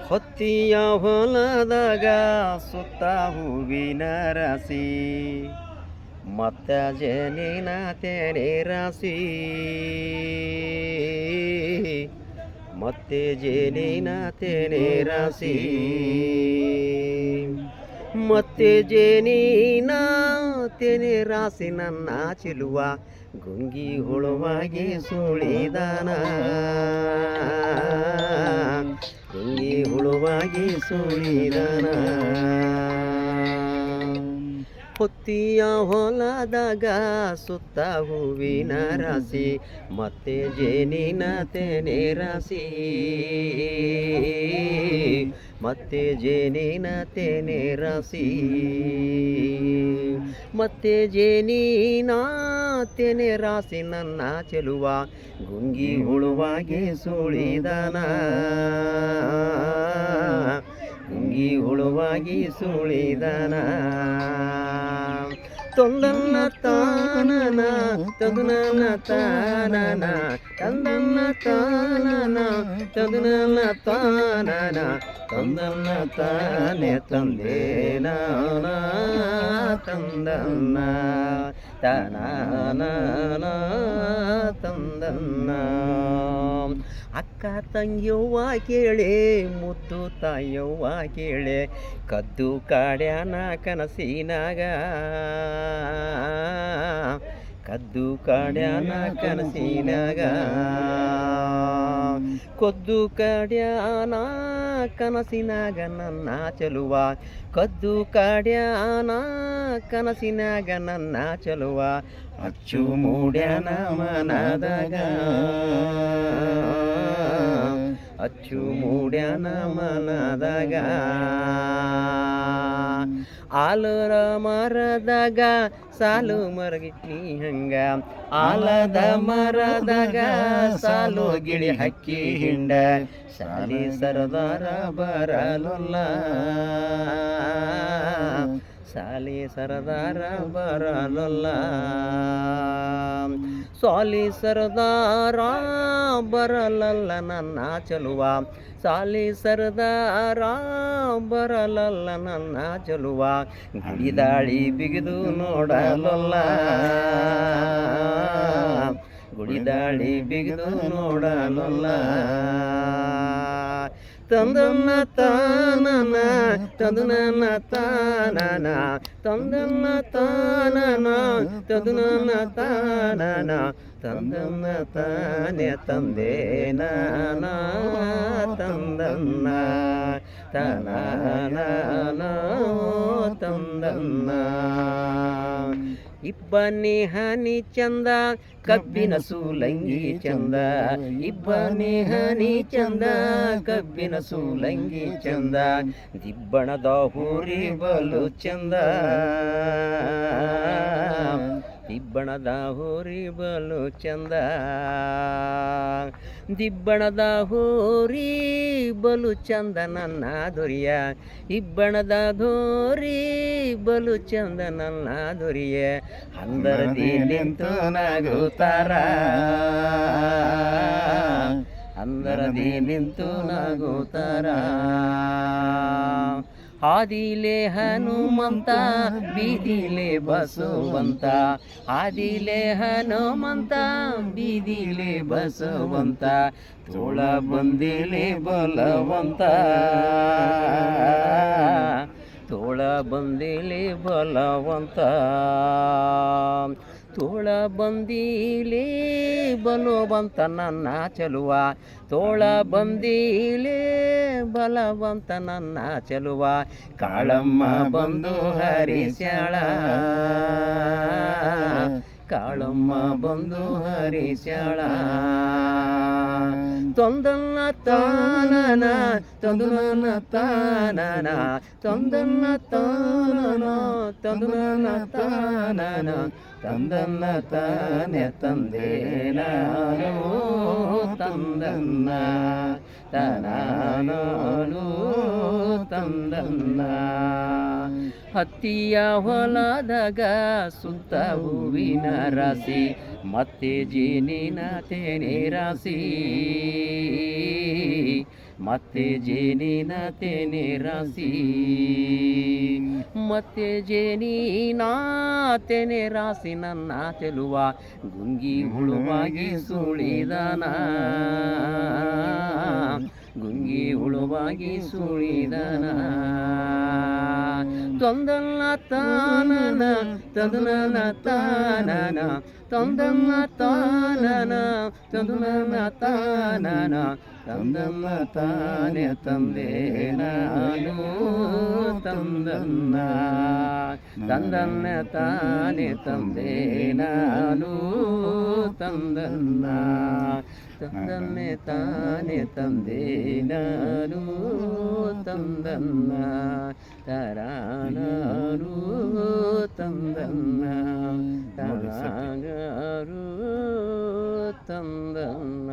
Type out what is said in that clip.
ಹೊತ್ತಿಯ ಹೊಲದಾಗ ಸುತ್ತ ಹೂವಿನ ರಾಶಿ ಮತ್ತ ಜನಿನ ತೆನೆ ರಾಶಿ ಮತ್ತೆ ಜೇನಿನ ತೆನೆ ರಾಶಿ ಮತ್ತೆ ಜೇನಿನ ತೆನೆ ರಾಶಿ ನನ್ನ ಚೆಲುವ ಗುಂಗಿ ಹುಳುವಾಗಿ ಸುಳಿದಾನ ಗುಂಗಿ ಹುಳುವಾಗಿ ಸುಳಿದಾನ ಹೊತ್ತಿಯ ಹೊಲದಾಗ ಸುತ್ತ ಹೂವಿನ ರಾಶಿ ಮತ್ತೆ ಜೇನಿನ ತೆನೆ ರಾಶಿ ಮತ್ತೆ ಜೇನಿನ ತೆನೆ ರಾಶಿ ಮತ್ತೆ ಜೇನಿನ ತೆನೆ ರಾಶಿ ನನ್ನ ಚೆಲುವ ಗುಂಗಿ ಹುಳುವಾಗಿ ಸುಳಿದಾನ ಗುಂಗಿ ಹುಳುವಾಗಿ ಸುಳಿದಾನ ತೊಂದನ್ನ ತಾನನ ತದುನನ ತಾನನ ತಂದನ್ನ ತಾನನ ತದುನನ ತಾನನ ತಂದನ್ನ ತಾನೆ ತಂದೇನ ತಂದನ್ನ ತಾನ ತಂದನ್ನ ಅಕ್ಕ ತಂಗಿಯವ್ವ ಕೇಳೆ ಮುದ್ದು ತಾಯವ್ವ ಕೇಳೆ ಕದ್ದು ಕಾಡ್ಯಾನ ಕನಸಿನಾಗ ಕದ್ದು ಕಾಡ್ಯಾನ ಕನಸಿನಾಗ ಕೊದ್ದು ಕಾಡ್ಯಾನ ಕನಸಿನಾಗ ನನ್ನ ಚೆಲುವ ಕದ್ದು ಕಾಡ್ಯಾನ ಕನಸಿನಾಗ ನನ್ನ ಚೆಲುವ ಅಚ್ಚು ಮೂಡ್ಯಾನ ಮನದಾಗ ಅಚ್ಚು ಮೂಡ್ಯಾನ ಮನದಾಗ ಆಲರ ಮರದಾಗ ಸಾಲು ಮರಗಿಟ್ನಿ ಹಂಗ ಆಲದ ಮರದಾಗ ಸಾಲು ಗಿಳಿ ಹಕ್ಕಿ ಹಿಂಡ ಶಾಲಿ ಸರದಾರ ಬರಲೊಲ್ಲ ಶಾಲಿ ಸರದಾರ ಬರಲೊಲ್ಲ ಸಾಲಿ ಸರದಾರ ಬರಲಲ್ಲ ನನ್ನ ಚೆಲುವ ಸಾಲಿ ಸರದಾರ ಬರಲಲ್ಲ ನನ್ನ ಚೆಲುವ ಗುಡಿದಾಳಿ ಬಿಗಿದು ನೋಡಲಲ್ಲ ಗುಡಿದಾಳಿ ಬಿಗಿದು ನೋಡಲಲ್ಲ ತಂದನ್ನ ತಾನನ ತದುನನ ತಾನನ ತಂದನ್ನ ತಾನನ ತದುನನ ತಾನನ ತಂದನ್ನ ತಾನೆ ತಂದೇನ ತಂದನ್ನ ತನ ತಂದನ್ನ ಇಬ್ಬನಿ ಹನಿ ಚಂದ ಕಬ್ಬಿನ ಸೂಲಂಗಿ ಚಂದ ಇಬ್ಬನಿ ಹನಿ ಚಂದ ಕಬ್ಬಿನ ಸೂಲಂಗಿ ಚಂದ ದಿಬ್ಬಣದ ಹೂರಿ ಬಲು ಚಂದ ದಿಬ್ಬಣದ ಹೋರಿ ಬಲು ಚಂದ ದಿಬ್ಬಣದ ಹೋರಿ ಬಲು ಚಂದ ನನ್ನ ದೊರಿಯ ಇಬ್ಬಣದ ಧೋರಿ ಬಲು ಚಂದ ನನ್ನ ದೊರಿಯ ಹಂದರದಿ ನಿಂತು ನಗುತ್ತಾರ ಹಂದರದಿ ನಿಂತು ನಗುತ್ತಾರ ಆದಿಲೆ ಹನುಮಂತ ಬೀದಿಲೆ ಬಸವಂತ ಆದಿಲೆ ಹನುಮಂತ ಬೀದಿಲೆ ಬಸವಂತ ತೋಳ ಬಂದಿಲೆ ಬಲವಂತ ತೋಳ ಬಂದಿಲೆ ಬಲವಂತ ತೋಳ ಬಂದಿಲೆ ಬಲವಂತ ನನ್ನ ಚೆಲುವ ತೋಳ ಬಂದಿಲೆ ಬಲವಂತ ನನ್ನ ಚೆಲುವ ಕಾಳಮ್ಮ ಬಂದು ಹರಿಸ್ಯಾಳ ಕಾಳಮ್ಮ ಬಂದು ಹರಿಸ್ಯಾಳ ತೊಂದನ್ನ ತಾನನ ತಂದುನನ ತಾನನ ತೊಂದನ್ನ ತಾನನ ತಂದುನನ ತಾನನ ತಂದನ್ನ ತಾನೆ ತಂದೇನ ತಂದನ್ನ ತನಾನು ತಂದನ್ನ ಹತ್ತಿಯ ಹೊಲದಾಗ ಸುತ್ತ ಹೂವಿನ ರಾಶಿ ಮತ್ತೆ ಜೇನಿನ ತೆನೆ ರಾಶಿ ಮತ್ತೆ ಜೇನಿನ ತೆನೆ ರಾಸಿ ಮತ್ತೆ ಜೇನಿನ ತೆನೆ ರಾಸಿ ನನ್ನ ಚೆಲುವ ಗುಂಗಿ ಹುಳುವಾಗಿ ಸುಳಿದನ ಗುಂಗಿ ಹುಳುವಾಗಿ ಸುಳಿದನ ತೊಂದಲ್ಲ ತಾನನ ತಂದನ ತಾನನ ತೊಂದಲ್ಲ ತಾನನ ತಂದನ ತಾನನ ತಂದನ್ನ ತಾನೆ ತಂದೆ ನಾನು ತಂದನ್ನ ತಂದನ್ನ ತಾನೆ ತಂದೆ ನಾನು ತಂದನ್ನ ತಂದನ್ನೇ ತಾನೆ ತಂದೆ ನಾನು ತಂದನ್ನ ತರಾನಾರು ತಂದನ್ನ ತರಾಗಾರು ತಂದನ್ನ